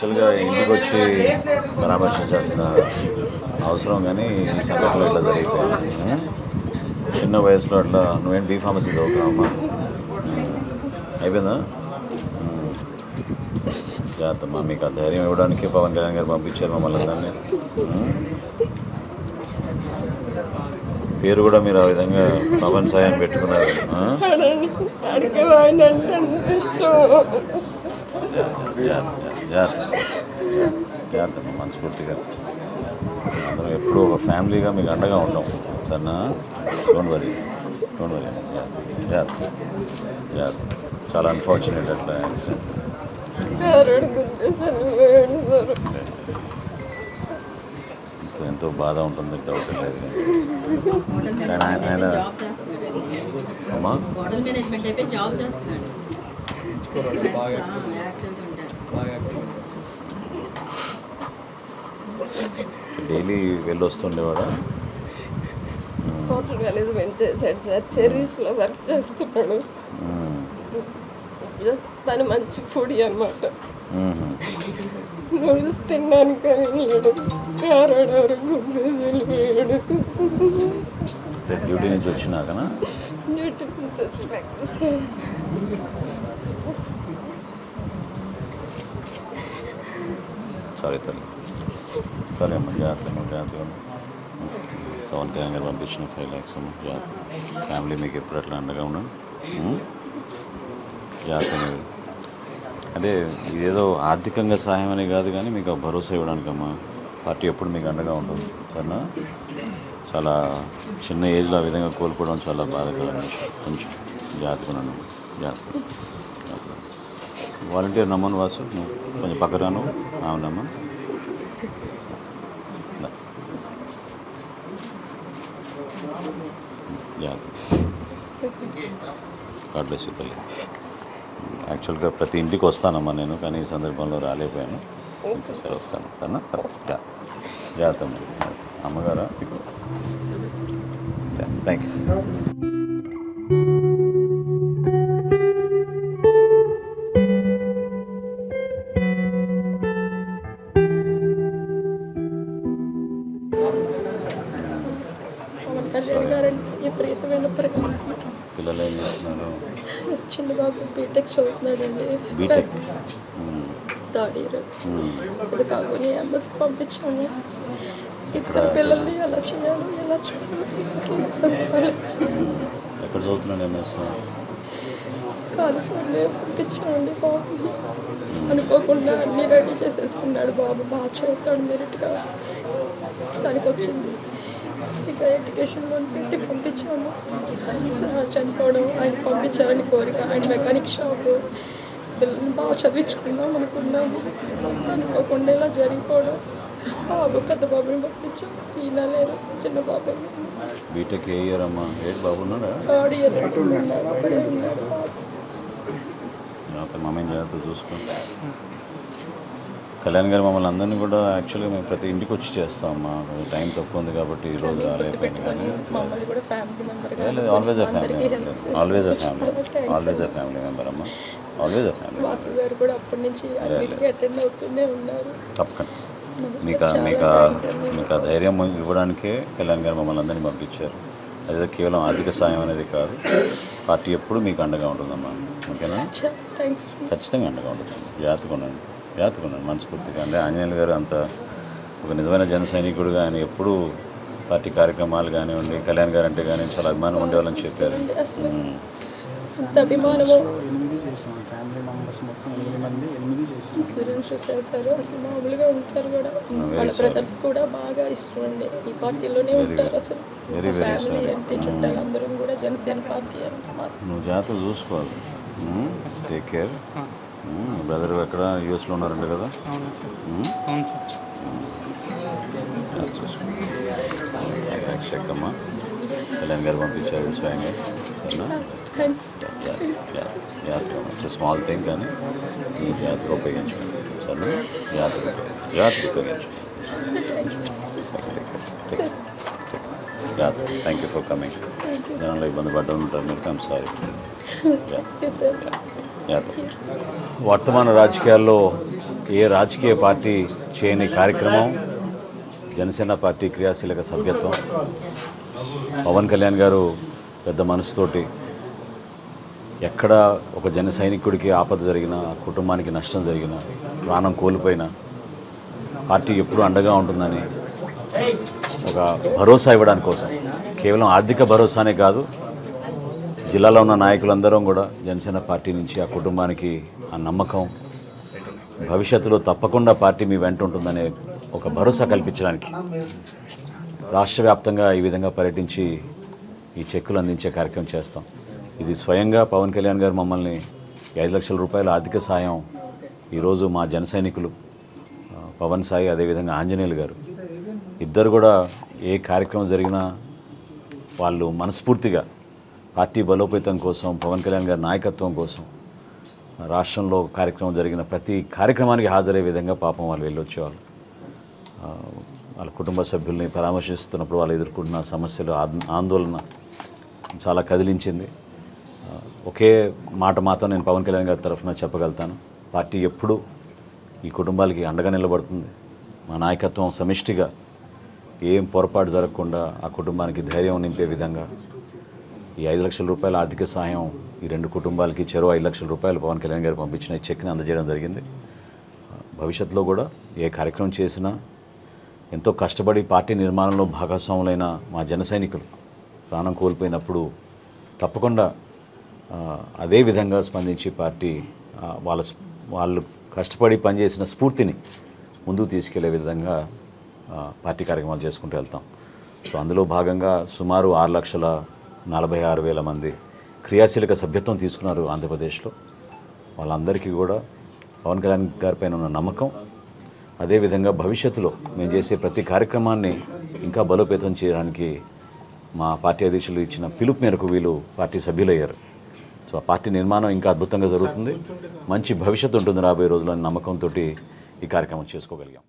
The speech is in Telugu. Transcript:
యాక్చువల్గా ఇంటికి వచ్చి పరామర్శించాల్సిన అవసరం కానీ ఈ సందర్భంలో ఇట్లా జరిగిపోయింది. చిన్న వయసులో అట్లా నువ్వేం బీ ఫార్మసీ చదువుతున్నావమ్మా? అయిపోయిందా? జాగ్రత్తమ్మా. మీకు ఆ ధైర్యం ఇవ్వడానికి పవన్ కళ్యాణ్ గారు పంపించారు మమ్మల్ని అందరినీ. పేరు కూడా మీరు ఆ విధంగా పవన్ సాయి అని పెట్టుకున్నారు. జాగ్రత్త మనస్ఫూర్తిగా అందరం ఎప్పుడూ ఒక ఫ్యామిలీగా మీకు అండగా ఉంటాం సరేనా? డోంట్ వరీ జాగ్రత్త. చాలా అన్ఫార్చునేట్ అట్లా యాక్సిడెంట్. ఎంతో బాధ ఉంటుంది, డౌట్ లేదు. ఆయన అమ్మా డైలీ వెళ్ళొస్తుండేవాడా? హోటల్ మేనేజ్మెంట్ చేశాడు సార్. చెరీస్లో వర్క్ చేస్తున్నాడు. తను మంచి ఫుడీ అనమాట. నూడిల్స్ తినడానికి వెళ్ళాడు, కారాడారు, గుమ్మేసి వెళ్ళిపోయాడు. డ్యూటీ నుంచి వచ్చినాకనా? డ్యూటీ నుంచి వచ్చినాక సారీ తల్లి, సరే అమ్మ. జాగ్రత్తగా పవన్ కళ్యాణ్ గారు పంపించిన 5 lakhs అమ్మ. జాగ్రత్త. ఫ్యామిలీ మీకు ఎప్పుడు అట్లా అండగా ఉన్నాను. జాగ్రత్త. అంటే ఇదేదో ఆర్థికంగా సహాయం అని కాదు కానీ మీకు ఆ భరోసా ఇవ్వడానికమ్మా. పార్టీ ఎప్పుడు మీకు అండగా ఉంటుంది సరేనా? చాలా చిన్న ఏజ్లో ఆ విధంగా కోల్పోవడం చాలా బాధాకరం. కొంచెం జాగ్రత్తగా. వాలంటీర్ నమ్మను వాసు, నువ్వు కొంచెం పక్కరాను. అవునమ్మా. జాగ్రత్త. గాడ్ బ్లెస్ యూ తల్లి. యాక్చువల్గా ప్రతి ఇంటికి వస్తానమ్మా నేను, కానీ ఈ సందర్భంలో రాలేకపోయాను. ఇంకోసారి వస్తాను సరేనా? జాగ్రత్త అమ్మగారా. Thank you. కళ్యాణ్ గారంటే విపరీతమైన ప్రేమ. పిల్లలు ఏం చేస్తున్నారు? చిన్న బాబు బీటెక్ చదువుతున్నాడండి. BTech third year. ఇది బాబుని ఎంఎస్కి పంపించాము. ఇద్దరు పిల్లల్ని ఎలా చేయాలి, ఎలా చూడాలి. ఎక్కడ చదువుతున్నాడు ఎంఎస్? కాలిఫోర్నియా పంపించామండి బాబుని. అనుకోకుండా అన్నీ రెడీ చేసేసుకున్నాడు బాబు. బాగా చదువుతాడు, మెరిట్గా దానికి వచ్చింది. ఇక ఎడ్యుకేషన్లో పెట్టి పంపించాము. చనిపోవడం ఆయన పంపించాలని కోరిక. ఆయన మెకానిక్ షాపు. పిల్లల్ని బాగా చదివించుకుందాం అనుకున్నాము, అనుకోకుండా ఇలా జరిగిపోవడం. బాబు పెద్ద బాబుని పంపించాము. ఈయన లేరు, చిన్న బాబు. బీటెక్ ఏ ఇయర్ అమ్మా? బాబు ఉన్నాడా? థర్డ్ ఇయర్ ఉన్నాడు. అక్కడే ఉన్నాడు బాబు. మమ్మల్ని జాగ్రత్త చూసుకో. కళ్యాణ్ గారు మమ్మల్ని అందరినీ కూడా యాక్చువల్గా మేము ప్రతి ఇంటికి వచ్చి చేస్తామమ్మా. కొంచెం టైం తక్కువ ఉంది కాబట్టి ఈరోజు రాలేకపోయింది. కానీ ఆల్వేజ్ అ ఫ్యామిలీ మెంబర్ అమ్మా. Always a family. Vasu garu కూడా అప్పటి నుంచి అన్నిటికీ అటెండ్ అవుతూనే ఉన్నారు. తప్పకుండా మీకు ఆ ధైర్యం ఇవ్వడానికే కళ్యాణ్ గారు మమ్మల్ని అందరినీ పంపించారు. అదే కేవలం ఆర్థిక సాయం అనేది కాదు. పార్టీ ఎప్పుడు మీకు అండగా ఉంటుందమ్మా. ఓకేనా? ఖచ్చితంగా అండగా ఉంటుంది. జాగ్రత్తగా ఉన్నాను మనస్ఫూర్తిగా. అంటే ఆంజనేయులు గారు అంత ఒక నిజమైన జన సైనికుడుగా ఆయన ఎప్పుడూ పార్టీ కార్యక్రమాలు కానివ్వండి, కళ్యాణ్ గారు అంటే కానీ చాలా అభిమానం ఉండేవాళ్ళని చెప్పారు. చేశారు. అసలు మామూలుగా ఉంటారు కూడా. వాళ్ళ బ్రదర్స్ కూడా బాగా ఇష్టం అండి. ఈ పార్టీలోనే ఉంటారు. అసలు ఫ్యామిలీ అంటే చుట్టాలందరూ కూడా జనసేన పార్టీ అంటే. నువ్వు జాగ్రత్త చూసుకోవాలి. Take care. బ్రదర్ ఎక్కడ? యూఎస్లో ఉన్నారంట కదా? అమ్మా కళ్యాణ్ గారు పంపించారు స్వయంగా. సరేనా? జాగ్రత్తగా. ఇట్స్ స్మాల్ థింగ్ కానీ నువ్వు జాగ్రత్తగా ఉపయోగించుకోండి. సరేనా? జాగ్రత్తగా ఉపయోగించుకోండి. Thank you for coming. దానిలో ఇబ్బంది పడ్డా ఉంటారు మీరు. I'm sorry. వర్తమాన రాజకీయాల్లో ఏ రాజకీయ పార్టీ చేయని కార్యక్రమం జనసేన పార్టీ క్రియాశీలక సభ్యత్వం. పవన్ కళ్యాణ్ గారు పెద్ద మనసుతోటి ఎక్కడ ఒక జన సైనికుడికి ఆపద జరిగినా, కుటుంబానికి నష్టం జరిగినా, ప్రాణం కోల్పోయినా పార్టీ ఎప్పుడూ అండగా ఉంటుందని ఒక భరోసా ఇవ్వడానికి కోసం, కేవలం ఆర్థిక భరోసానే కాదు, జిల్లాలో ఉన్న నాయకులందరం కూడా జనసేన పార్టీ నుంచి ఆ కుటుంబానికి ఆ నమ్మకం, భవిష్యత్తులో తప్పకుండా పార్టీ మీ వెంట ఉంటుందనే ఒక భరోసా కల్పించడానికి రాష్ట్ర వ్యాప్తంగా ఈ విధంగా పర్యటించి ఈ చెక్కులు అందించే కార్యక్రమం చేస్తాం. ఇది స్వయంగా పవన్ కళ్యాణ్ గారు మమ్మల్ని 5 లక్షల రూపాయల ఆర్థిక సాయం ఈరోజు మా జన సైనికులు పవన్ సాయి, అదేవిధంగా ఆంజనేయులు గారు ఇద్దరు కూడా ఏ కార్యక్రమం జరిగినా వాళ్ళు మనస్ఫూర్తిగా పార్టీ బలోపేతం కోసం, పవన్ కళ్యాణ్ గారి నాయకత్వం కోసం, రాష్ట్రంలో కార్యక్రమం జరిగిన ప్రతి కార్యక్రమానికి హాజరయ్యే విధంగా పాపం వాళ్ళు వెళ్ళొచ్చేవాళ్ళు. వాళ్ళ కుటుంబ సభ్యుల్ని పరామర్శిస్తున్నప్పుడు వాళ్ళు ఎదుర్కొంటున్న సమస్యలు, ఆందోళన చాలా కదిలించింది. ఒకే మాట మాత్రం నేను పవన్ కళ్యాణ్ గారి తరఫున చెప్పగలుగుతాను, పార్టీ ఎప్పుడూ ఈ కుటుంబాలకి అండగా నిలబడుతుంది. మా నాయకత్వం సమిష్టిగా ఏం పొరపాటు జరగకుండా ఆ కుటుంబానికి ధైర్యం నింపే విధంగా ఈ 5 లక్షల రూపాయల ఆర్థిక సహాయం ఈ 2 కుటుంబాలకి చెరో 5 లక్షల రూపాయలు పవన్ కళ్యాణ్ గారు పంపించిన ఈ చెక్ని అందజేయడం జరిగింది. భవిష్యత్తులో కూడా ఏ కార్యక్రమం చేసినా ఎంతో కష్టపడి పార్టీ నిర్మాణంలో భాగస్వాములైన మా జన సైనికులు ప్రాణం కోల్పోయినప్పుడు తప్పకుండా అదే విధంగా స్పందించి పార్టీ వాళ్ళు కష్టపడి పనిచేసిన స్ఫూర్తిని ముందుకు తీసుకెళ్లే విధంగా పార్టీ కార్యక్రమాలు చేసుకుంటూ వెళ్తాం. సో అందులో భాగంగా సుమారు 6,46,000 మంది క్రియాశీలక సభ్యత్వం తీసుకున్నారు ఆంధ్రప్రదేశ్లో. వాళ్ళందరికీ కూడా పవన్ కళ్యాణ్ గారిపైన ఉన్న నమ్మకం, అదేవిధంగా భవిష్యత్తులో మేము చేసే ప్రతి కార్యక్రమాన్ని ఇంకా బలోపేతం చేయడానికి మా పార్టీ అధ్యక్షులు ఇచ్చిన పిలుపు మేరకు వీళ్ళు పార్టీ సభ్యులయ్యారు. సో ఆ పార్టీ నిర్మాణం ఇంకా అద్భుతంగా జరుగుతుంది, మంచి భవిష్యత్తు ఉంటుంది రాబోయే రోజుల్లో నమ్మకంతో ఈ కార్యక్రమం చేసుకోగలిగాం.